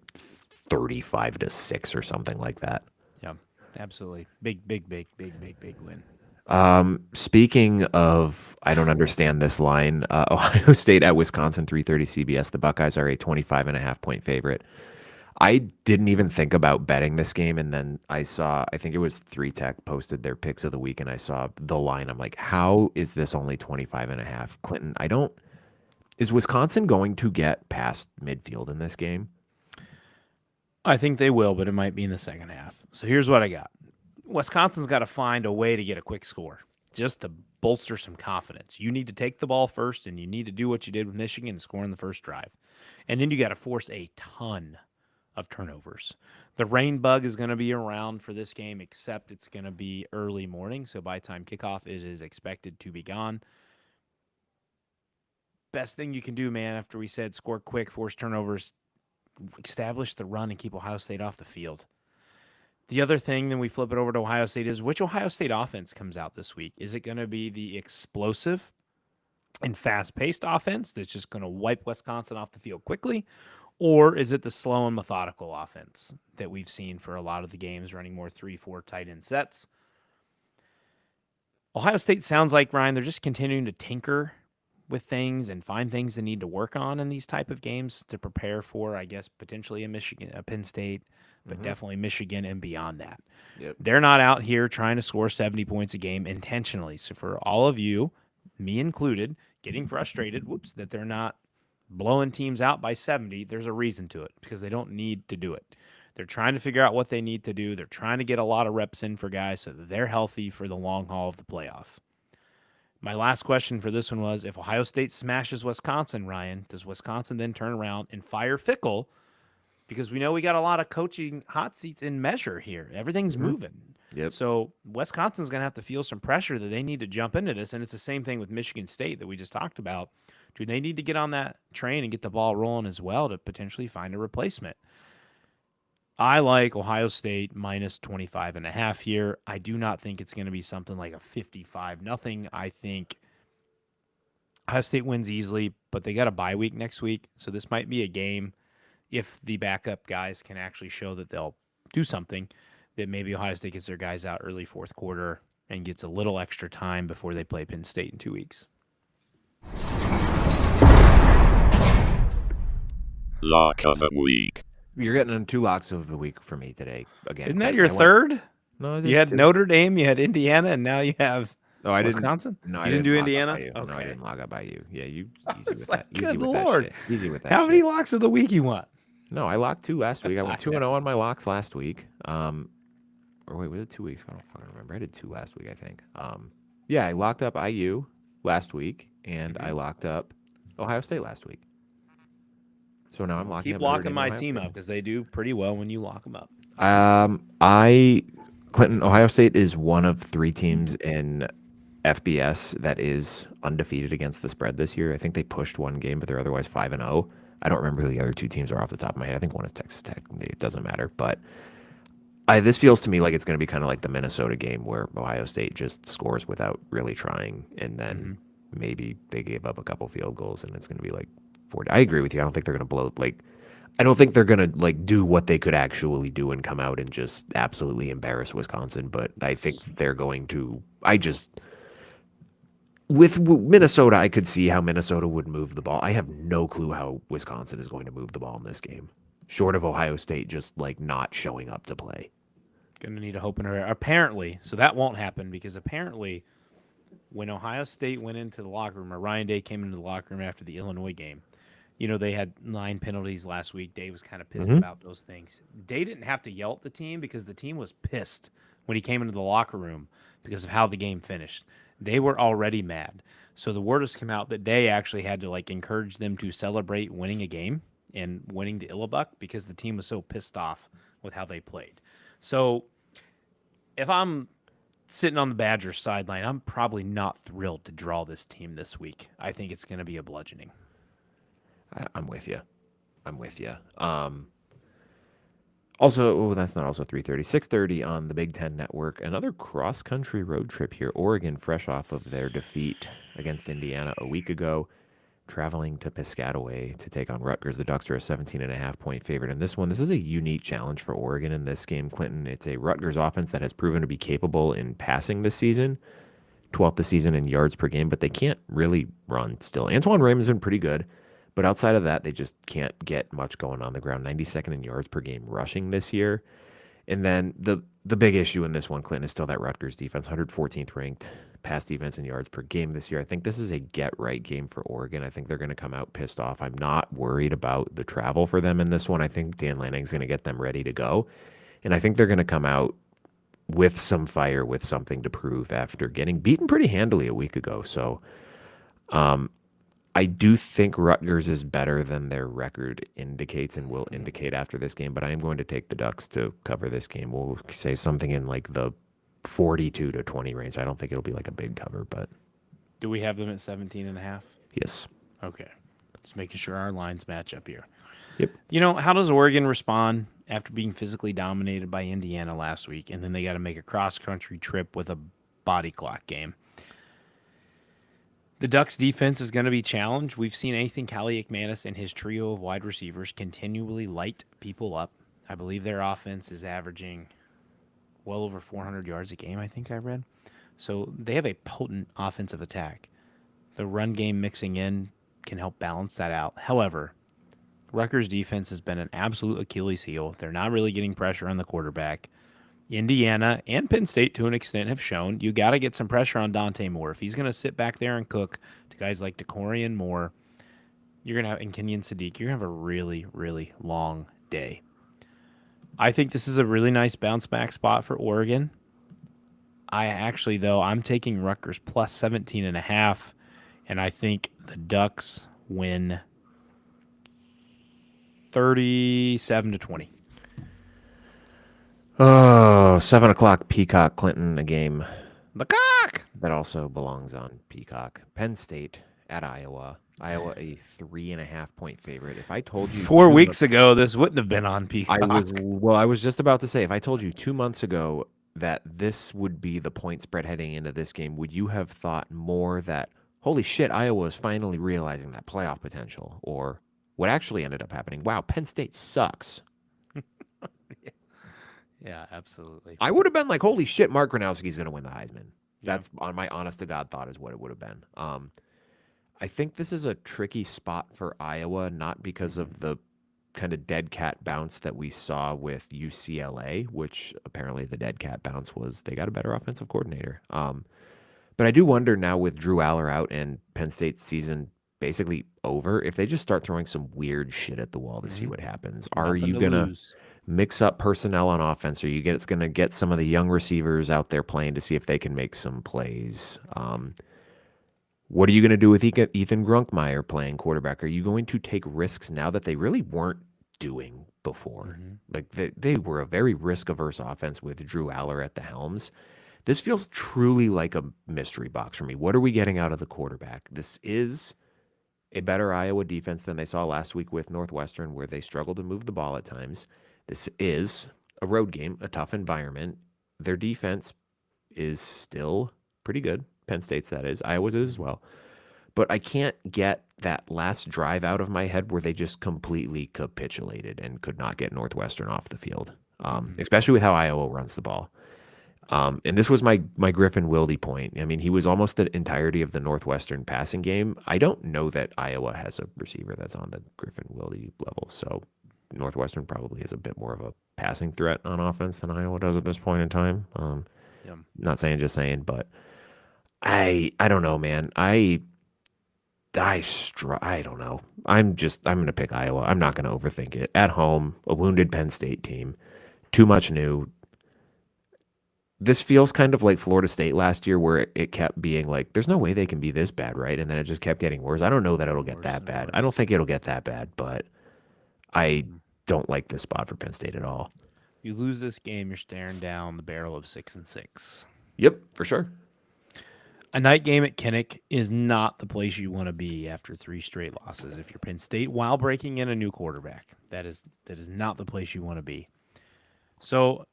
35-6 or something like that.
Yeah, absolutely. Big win.
Speaking of, I don't understand this line. Ohio State at Wisconsin, 3:30 CBS. The Buckeyes are a 25.5-point favorite. I didn't even think about betting this game, and then I think it was 3Tech posted their picks of the week, and I saw the line. I'm like, how is this only 25.5? Clinton, is Wisconsin going to get past midfield in this game?
I think they will, but it might be in the second half. So here's what I got. Wisconsin's got to find a way to get a quick score just to bolster some confidence. You need to take the ball first, and you need to do what you did with Michigan and score in the first drive. And then you got to force a ton of turnovers. The rain bug is going to be around for this game, except it's going to be early morning. So by time kickoff, it is expected to be gone. Best thing you can do, man, after we said score quick, force turnovers, establish the run and keep Ohio State off the field. The other thing, then we flip it over to Ohio State, is which Ohio State offense comes out this week? Is it going to be the explosive and fast-paced offense that's just going to wipe Wisconsin off the field quickly? Or is it the slow and methodical offense that we've seen for a lot of the games, running more 3-4 tight end sets? Ohio State sounds like, Ryan, they're just continuing to tinker with things and find things they need to work on in these type of games to prepare for, I guess, potentially a Penn State, but definitely Michigan and beyond that.
Yep.
They're not out here trying to score 70 points a game intentionally. So for all of you, me included, getting frustrated, that they're not blowing teams out by 70, there's a reason to it because they don't need to do it. They're trying to figure out what they need to do. They're trying to get a lot of reps in for guys so that they're healthy for the long haul of the playoff. My last question for this one was, if Ohio State smashes Wisconsin, Ryan, does Wisconsin then turn around and fire Fickle? Because we know we got a lot of coaching hot seats in measure here. Everything's moving.
Yep.
So Wisconsin's going to have to feel some pressure that they need to jump into this. And it's the same thing with Michigan State that we just talked about. Do they need to get on that train and get the ball rolling as well to potentially find a replacement? I like Ohio State minus 25.5 here. I do not think it's going to be something like a 55-0. I think Ohio State wins easily, but they got a bye week next week. So this might be a game, if the backup guys can actually show that they'll do something, that maybe Ohio State gets their guys out early fourth quarter and gets a little extra time before they play Penn State in 2 weeks.
Lock of the week.
You're getting 2 locks of the week for me today. Again,
Isn't that your third?
No,
You had Notre Dame, you had Indiana, and now you have Wisconsin?
No, I
You didn't do
log out
Indiana?
by you. No, I
Okay.
didn't log out by you. Yeah, you
I
easy
was
with
like,
that. Easy
good
with
Lord.
that shit. Easy with that.
How many
shit.
locks of the week you want?
No, I locked 2 last week. I went
I
2-0 on my locks last week. Or wait, was it 2 weeks? I don't fucking remember. I did 2 last week, I think. Yeah, I locked up IU last week, and I locked up Ohio State last week. So now I'm locking
Keep
up Notre
locking
Dame
my
and Ohio
team
State.
up because they do pretty well when you lock them up.
Clinton, Ohio State is one of 3 teams in FBS that is undefeated against the spread this year. I think they pushed 1 game, but they're otherwise 5-0. I don't remember who the other two teams are off the top of my head. I think one is Texas Tech. It doesn't matter. But this feels to me like it's going to be kind of like the Minnesota game where Ohio State just scores without really trying. And then maybe they gave up a couple field goals and it's going to be like 40. I agree with you. I don't think they're going to blow, I don't think they're going to do what they could actually do and come out and just absolutely embarrass Wisconsin. But I think they're going to, with Minnesota, I could see how Minnesota would move the ball. I have no clue how Wisconsin is going to move the ball in this game, short of Ohio State just not showing up to play.
Going to need a hope in her. Apparently, so that won't happen because apparently when Ohio State went into the locker room, or Ryan Day came into the locker room after the Illinois game, they had 9 penalties last week. Day was kind of pissed about those things. Day didn't have to yell at the team because the team was pissed when he came into the locker room because of how the game finished. They were already mad. So the word has come out that Day actually had to encourage them to celebrate winning a game and winning the Illinois because the team was so pissed off with how they played. So if I'm sitting on the Badgers sideline, I'm probably not thrilled to draw this team this week. I think it's going to be a bludgeoning.
I'm with you. Also, that's not also 3:30. 6:30 on the Big Ten Network. Another cross-country road trip here. Oregon, fresh off of their defeat against Indiana a week ago, traveling to Piscataway to take on Rutgers. The Ducks are a 17.5-point favorite in this one. This is a unique challenge for Oregon in this game, Clinton. It's a Rutgers offense that has proven to be capable in passing this season, 12th this season in yards per game, but they can't really run still. Antoine Raymond's been pretty good, but outside of that, they just can't get much going on the ground. 92nd in yards per game rushing this year. And then the big issue in this one, Clinton, is still that Rutgers defense, 114th ranked pass defense in yards per game this year. I think this is a get-right game for Oregon. I think they're going to come out pissed off. I'm not worried about the travel for them in this one. I think Dan Lanning's going to get them ready to go. And I think they're going to come out with some fire, with something to prove after getting beaten pretty handily a week ago. So I do think Rutgers is better than their record indicates and will indicate after this game, but I am going to take the Ducks to cover this game. We'll say something in the 42-20 range. I don't think it'll be a big cover, but.
Do we have them at 17.5?
Yes.
Okay. Just making sure our lines match up here.
Yep.
How does Oregon respond after being physically dominated by Indiana last week, and then they got to make a cross-country trip with a body clock game? The Ducks' defense is going to be challenged. We've seen Ethan Kaliakmanis and his trio of wide receivers continually light people up. I believe their offense is averaging well over 400 yards a game, I think I read. So they have a potent offensive attack. The run game mixing in can help balance that out. However, Rutgers' defense has been an absolute Achilles heel. They're not really getting pressure on the quarterback. Indiana and Penn State, to an extent, have shown you got to get some pressure on Dante Moore. If he's going to sit back there and cook to guys like DeCorian Moore, you're going to have, and Kenyon Sadiq, you're going to have a really, really long day. I think this is a really nice bounce back spot for Oregon. I'm taking Rutgers plus 17.5, and I think the Ducks win 37-20.
Oh, 7 o'clock Peacock, Clinton, a game
The cock!
that also belongs on Peacock. Penn State at Iowa. Iowa a 3.5-point favorite. If I told you
4 weeks ago, this wouldn't have been on Peacock.
I was just about to say, if I told you 2 months ago that this would be the point spread heading into this game, would you have thought more that, holy shit, Iowa is finally realizing that playoff potential? Or what actually ended up happening, wow, Penn State sucks.
Yeah, absolutely.
I would have been like, holy shit, Mark Gronowski's going to win the Heisman. That's on my honest to God thought is what it would have been. I think this is a tricky spot for Iowa, not because of the kind of dead cat bounce that we saw with UCLA, which apparently the dead cat bounce was they got a better offensive coordinator. But I do wonder now with Drew Aller out and Penn State's season basically over, if they just start throwing some weird shit at the wall to see what happens. Are you going to mix up personnel on offense, or it's going to get some of the young receivers out there playing to see if they can make some plays? What are you going to do with Ethan Grunkmeyer playing quarterback? Are you going to take risks now that they really weren't doing before? Like they were a very risk-averse offense with Drew Aller at the helms. This feels truly like a mystery box for me. What are we getting out of the quarterback? This is a better Iowa defense than they saw last week with Northwestern, where they struggled to move the ball at times. This is a road game, a tough environment. Their defense is still pretty good. Penn State's, that is. Iowa's is as well. But I can't get that last drive out of my head where they just completely capitulated and could not get Northwestern off the field, especially with how Iowa runs the ball. And this was my Griffin Wilde point. I mean, he was almost the entirety of the Northwestern passing game. I don't know that Iowa has a receiver that's on the Griffin Wilde level. So Northwestern probably has a bit more of a passing threat on offense than Iowa does at this point in time. Not saying, just saying, but I don't know, man. I don't know. I'm going to pick Iowa. I'm not going to overthink it. At home, a wounded Penn State team. Too much new. This feels kind of like Florida State last year, where it kept being like, there's no way they can be this bad, right? And then it just kept getting worse. I don't know that it'll get that bad. I don't think it'll get that bad, but I don't like this spot for Penn State at all.
You lose this game, you're staring down the barrel of 6-6.
Yep, for sure.
A night game at Kinnick is not the place you want to be after 3 straight losses if you're Penn State, while breaking in a new quarterback. That is not the place you want to be. So,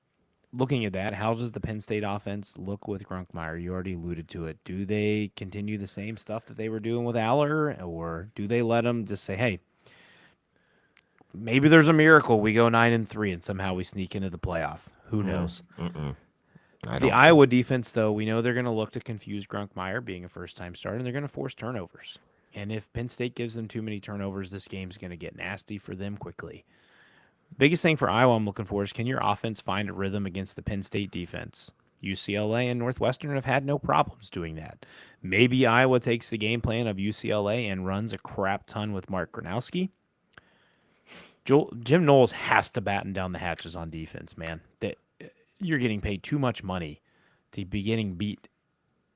looking at that, how does the Penn State offense look with Grunkmeyer? You already alluded to it. Do they continue the same stuff that they were doing with Aller, or do they let them just say, hey, maybe there's a miracle, we go 9-3 and somehow we sneak into the playoff? Who knows? The Iowa defense, though, we know they're going to look to confuse Grunkmeyer being a first-time starter, and they're going to force turnovers. And if Penn State gives them too many turnovers, this game's going to get nasty for them quickly. Biggest thing for Iowa I'm looking for is, can your offense find a rhythm against the Penn State defense? UCLA and Northwestern have had no problems doing that. Maybe Iowa takes the game plan of UCLA and runs a crap ton with Mark Gronowski. Jim Knowles has to batten down the hatches on defense, man. You're getting paid too much money to be getting beat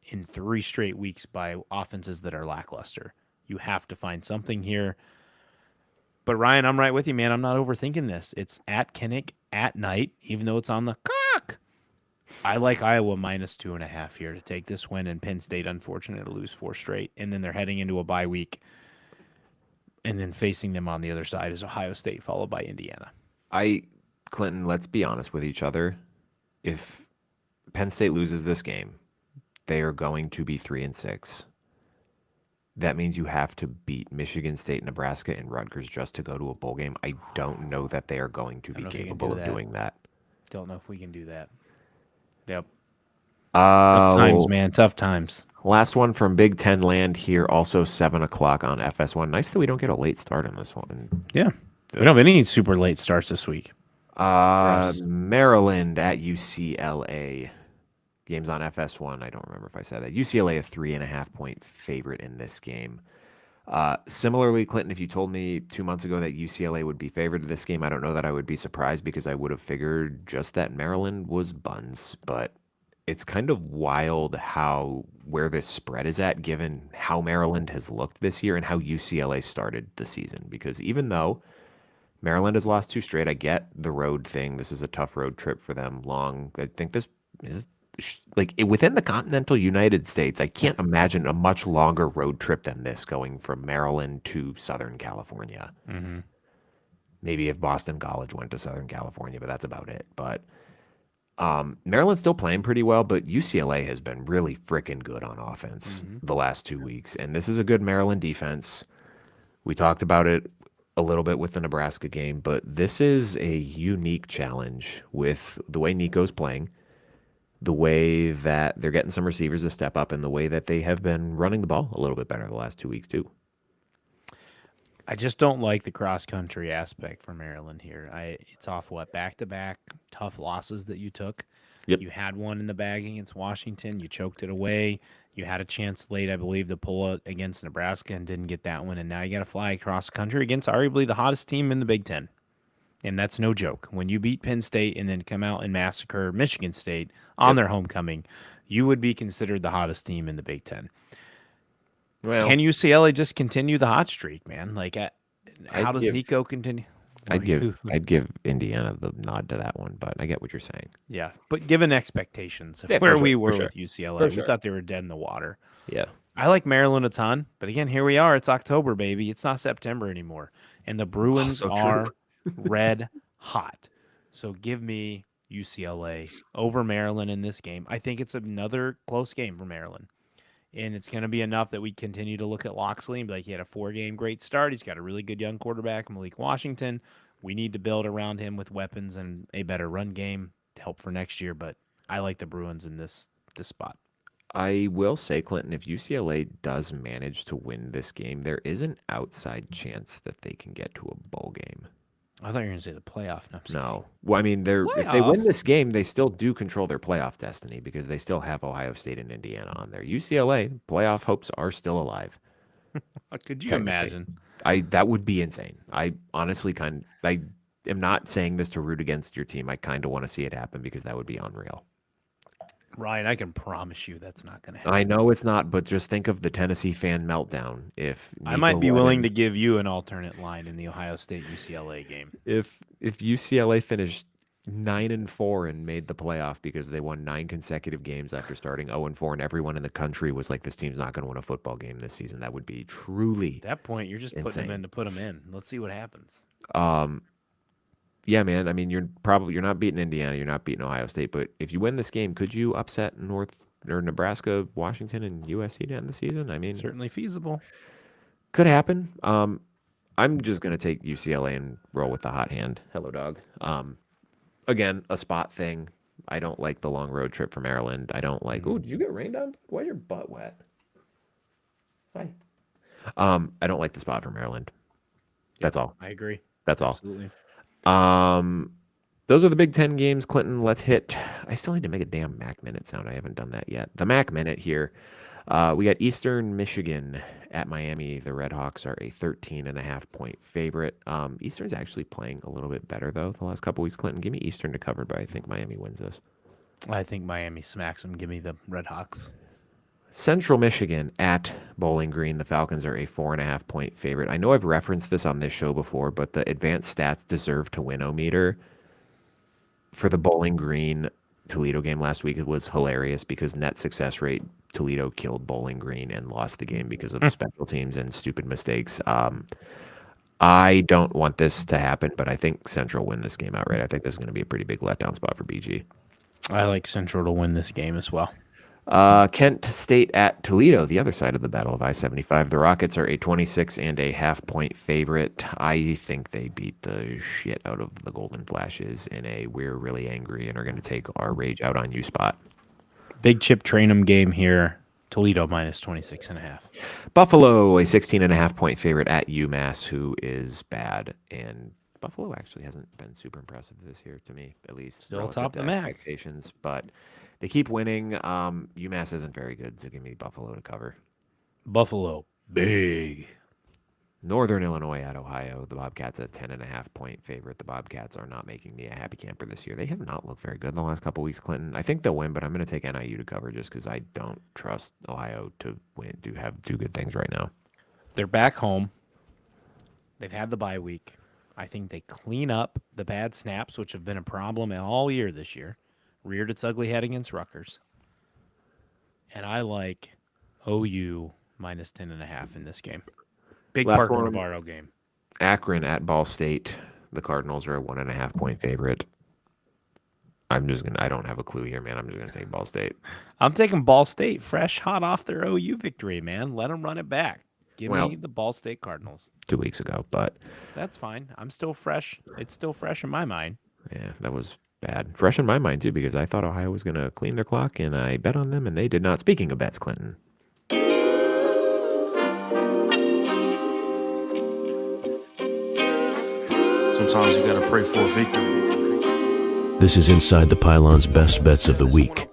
in 3 straight weeks by offenses that are lackluster. You have to find something here. But Ryan, I'm right with you, man. I'm not overthinking this. It's at Kinnick at night, even though it's on the cock. I like Iowa -2.5 here to take this win, and Penn State, unfortunately, to lose 4 straight. And then they're heading into a bye week. And then facing them on the other side is Ohio State, followed by Indiana.
Clinton, let's be honest with each other. If Penn State loses this game, they are going to be 3-6. That means you have to beat Michigan State, Nebraska, and Rutgers just to go to a bowl game. I don't know that they are going to be capable of doing that.
Don't know if we can do that. Yep.
Tough
times, man. Tough times.
Last one from Big Ten land here, also 7 o'clock on FS1. Nice that we don't get a late start on this one.
Yeah. We don't have any super late starts this week.
Maryland at UCLA. Games on FS1. I don't remember if I said that. UCLA a 3.5-point favorite in this game. Similarly, Clinton, if you told me 2 months ago that UCLA would be favored in this game, I don't know that I would be surprised, because I would have figured just that Maryland was buns. But it's kind of wild where this spread is at, given how Maryland has looked this year and how UCLA started the season. Because even though Maryland has lost 2 straight, I get the road thing. This is a tough road trip for them. Long. I think this is within the continental United States. I can't imagine a much longer road trip than this, going from Maryland to Southern California.
Mm-hmm.
Maybe if Boston College went to Southern California, but that's about it. But Maryland's still playing pretty well, but UCLA has been really freaking good on offense the last 2 weeks. And this is a good Maryland defense. We talked about it a little bit with the Nebraska game, but this is a unique challenge with the way Nico's playing, the way that they're getting some receivers to step up, and the way that they have been running the ball a little bit better the last 2 weeks too.
I just don't like the cross-country aspect for Maryland here. It's off back-to-back tough losses that you took.
Yep.
You had one in the bag against Washington. You choked it away. You had a chance late, I believe, to pull it against Nebraska and didn't get that one. And now you got to fly across country against arguably the hottest team in the Big Ten. And that's no joke. When you beat Penn State and then come out and massacre Michigan State on their homecoming, you would be considered the hottest team in the Big Ten. Well, can UCLA just continue the hot streak, man? How does Nico continue?
I'd give Indiana the nod to that one, but I get what you're saying.
Yeah, but given expectations of where we were with UCLA, we thought they were dead in the water.
Yeah.
I like Maryland a ton, but again, here we are. It's October, baby. It's not September anymore, and the Bruins
so true.
are red hot. So give me UCLA over Maryland in this game. I think it's another close game for Maryland, and it's going to be enough that we continue to look at Loxley and be like, he had a 4-game great start. He's got a really good young quarterback, Malik Washington. We need to build around him with weapons and a better run game to help for next year. But I like the Bruins in this spot.
I will say, Clinton, if UCLA does manage to win this game, there is an outside chance that they can get to a bowl game.
I thought you were going to say the playoff. No, I'm just
No. Well, I mean, if they win
Playoffs?
this game, they still do control their playoff destiny because they still have Ohio State and Indiana on there. UCLA playoff hopes are still alive.
Could you
Technically.
imagine?
That would be insane. I honestly I am not saying this to root against your team. I kind of want to see it happen because that would be unreal.
Ryan, I can promise you that's not going to happen.
I know it's not, but just think of the Tennessee fan meltdown if
I might be willing to
Nico
give you an alternate line in the Ohio State UCLA game.
if UCLA finished 9-4 and made the playoff because they won 9 consecutive games after starting 0-4, and everyone in the country was like, "This team's not going to win a football game this season." That would be truly
At that point, you're just putting them
insane.
in to put them in. Let's see what happens.
Yeah, man. I mean, you're not beating Indiana, you're not beating Ohio State, but if you win this game, could you upset Nebraska, Washington, and USC to end the season? I mean,
Certainly feasible.
could happen. I'm just gonna take UCLA and roll with the hot hand. Hello, dog. Again, a spot thing. I don't like the long road trip from Maryland. I don't like. Oh, did you get rained on? Why's your butt wet? Hi. I don't like the spot for Maryland. That's all.
I agree.
That's all.
Absolutely.
Those are the Big Ten games, Clinton. Let's hit. I still need to make a damn Mac Minute sound. I haven't done that yet. The Mac Minute here. We got Eastern Michigan at Miami. The Redhawks are a 13.5-point favorite. Eastern's actually playing a little bit better, though, the last couple weeks. Clinton, give me Eastern to cover, but I think Miami wins this.
I think Miami smacks them. Give me the Redhawks.
Central Michigan at Bowling Green. The Falcons are a 4.5-point favorite. I know I've referenced this on this show before, but the advanced stats deserve to win-o-meter for the Bowling Green Toledo game last week, it was hilarious because net success rate, Toledo killed Bowling Green and lost the game because of special teams and stupid mistakes. I don't want this to happen, but I think Central win this game outright. I think this is going to be a pretty big letdown spot for BG.
I like Central to win this game as well.
Kent State at Toledo, the other side of the Battle of I-75. The Rockets are a 26.5-point favorite. I think they beat the shit out of the Golden Flashes in a we're really angry and are going to take our rage out on you spot.
Big Chip Trainum game here. Toledo minus 26.5.
Buffalo, a 16.5-point favorite at UMass, who is bad. And Buffalo actually hasn't been super impressive this year to me, at least.
Still
relative
top
to
the MAC.
expectations, but they keep winning. UMass isn't very good, so give me Buffalo to cover.
Buffalo, big.
Northern Illinois at Ohio. The Bobcats a 10.5-point favorite. The Bobcats are not making me a happy camper this year. They have not looked very good in the last couple weeks, Clinton. I think they'll win, but I'm going to take NIU to cover just because I don't trust Ohio to win. Do have two good things right now.
They're back home. They've had the bye week. I think they clean up the bad snaps, which have been a problem all year this year. Reared its ugly head against Rutgers. And I like OU minus 10.5 in this game. Big
Last
Parker
one.
Navarro game.
Akron at Ball State. The Cardinals are a 1.5-point favorite. I don't have a clue here, man. I'm just gonna take Ball State.
I'm taking Ball State fresh, hot off their OU victory, man. Let them run it back. Give me the Ball State Cardinals.
2 weeks ago, but
That's fine. I'm still fresh. It's still fresh in my mind.
yeah, that was bad. Fresh in my mind too, because I thought Ohio was gonna clean their clock, and I bet on them, and they did not. Speaking of bets, Clinton.
Sometimes you gotta pray for a victory.
This is Inside the Pylon's best bets of the week.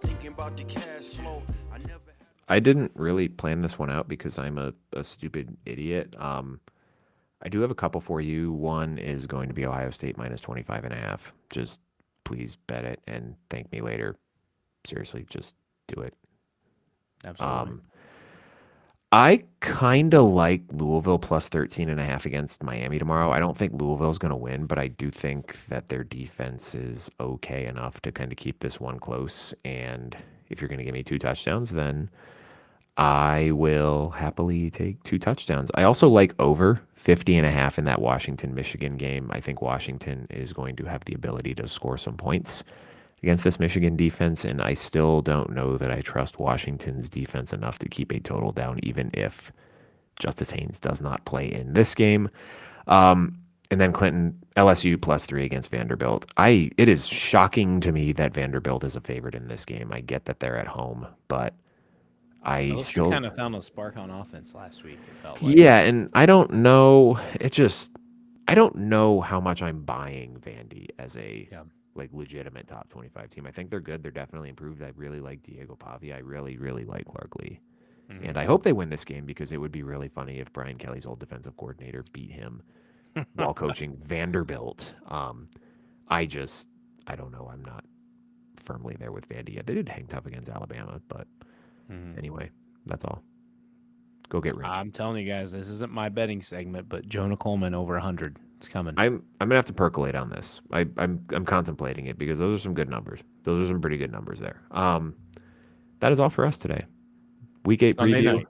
I didn't really plan this one out because I'm a stupid idiot. I do have a couple for you. One is going to be Ohio State minus 25.5. Just please bet it and thank me later. Seriously, just do it.
Absolutely.
I kind of like Louisville plus 13.5 against Miami tomorrow. I don't think Louisville's going to win, but I do think that their defense is okay enough to kind of keep this one close. And if you're going to give me 2 touchdowns, then I will happily take 2 touchdowns. I also like over 50.5 in that Washington-Michigan game. I think Washington is going to have the ability to score some points against this Michigan defense, and I still don't know that I trust Washington's defense enough to keep a total down, even if Justice Haynes does not play in this game. And then Clinton, LSU +3 against Vanderbilt. It is shocking to me that Vanderbilt is a favorite in this game. I get that they're at home, but I
LSU
still
kind of found a spark on offense last week. It felt like.
yeah, and I don't know. I don't know how much I'm buying Vandy as a like legitimate top 25 team. I think they're good. They're definitely improved. I really like Diego Pavia. I really, really like Clark Lee. And I hope they win this game because it would be really funny if Brian Kelly's old defensive coordinator beat him while coaching Vanderbilt. I don't know. I'm not firmly there with Vandy yet. They did hang tough against Alabama, but anyway, that's all. Go get rich.
I'm telling you guys, this isn't my betting segment, but Jonah Coleman over 100. It's coming.
I'm gonna have to percolate on this. I'm contemplating it because those are some good numbers. Those are some pretty good numbers there. That is all for us today. Week 8
Sunday
preview.
night.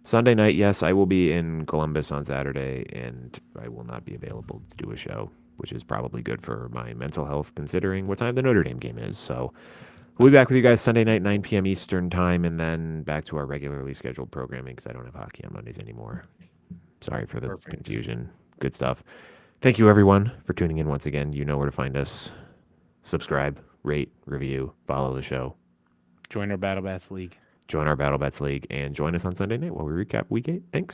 Sunday night, yes, I will be in Columbus on Saturday, and I will not be available to do a show, which is probably good for my mental health considering what time the Notre Dame game is. So we'll be back with you guys Sunday night, 9 p.m. Eastern time, and then back to our regularly scheduled programming because I don't have hockey on Mondays anymore. Sorry for the confusion. Good stuff. Thank you, everyone, for tuning in once again. You know where to find us. Subscribe, rate, review, follow the show.
Join our Battle Bats League.
Join our Battle Bets League, and join us on Sunday night while we recap Week 8. Thanks.